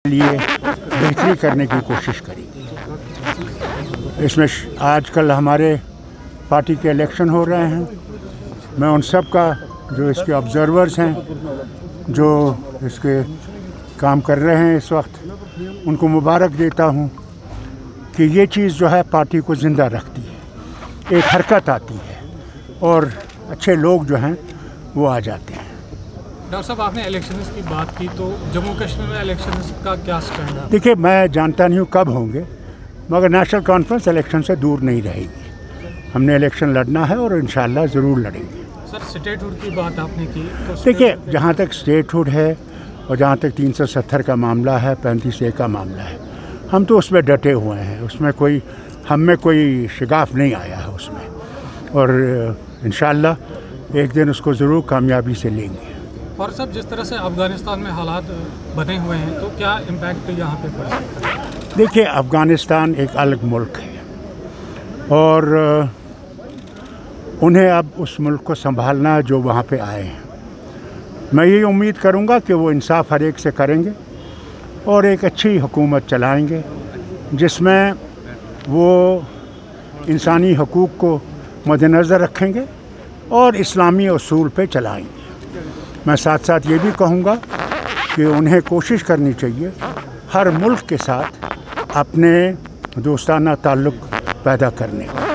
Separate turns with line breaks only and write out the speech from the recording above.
लिए बेहतरी करने की कोशिश करेगी। इसमें आज कल हमारे पार्टी के इलेक्शन हो रहे हैं। मैं उन सब का जो इसके ऑब्जर्वर्स हैं, जो इसके काम कर रहे हैं इस वक्त, उनको मुबारक देता हूँ कि ये चीज़ जो है पार्टी को ज़िंदा रखती है, एक हरकत आती है और अच्छे लोग जो हैं वो आ जाते हैं।
डॉक्टर साहब, आपने इलेक्शंस की बात की, तो जम्मू कश्मीर में इलेक्शंस का क्या स्टैंड है?
देखिए, मैं जानता नहीं हूँ कब होंगे, मगर नेशनल कॉन्फ्रेंस इलेक्शन से दूर नहीं रहेगी। हमने इलेक्शन लड़ना है और इंशाल्लाह ज़रूर लड़ेंगे।
सर, स्टेटहुड की बात आपने की, तो
देखिए, जहाँ तक स्टेटहुड है और जहाँ तक 370 का मामला है, 35A का मामला है, हम तो उसमें डटे हुए हैं। उसमें कोई हम में कोई शिगाफ नहीं आया है उसमें, और इंशाल्लाह एक दिन उसको ज़रूर कामयाबी से लेंगे।
और सब जिस तरह से अफ़गानिस्तान में हालात बने हुए हैं, तो क्या इम्पैक्ट यहाँ पे पड़ सकता है?
देखिए, अफ़गानिस्तान एक अलग मुल्क है और उन्हें अब उस मुल्क को संभालना है जो वहाँ पे आए हैं। मैं ये उम्मीद करूँगा कि वो इंसाफ हर एक से करेंगे और एक अच्छी हुकूमत चलाएंगे जिसमें वो इंसानी हकूक़ को मद्देनज़र रखेंगे और इस्लामी असूल पे चलाएंगे। मैं साथ साथ ये भी कहूँगा कि उन्हें कोशिश करनी चाहिए हर मुल्क के साथ अपने दोस्ताना ताल्लुक़ पैदा करने का।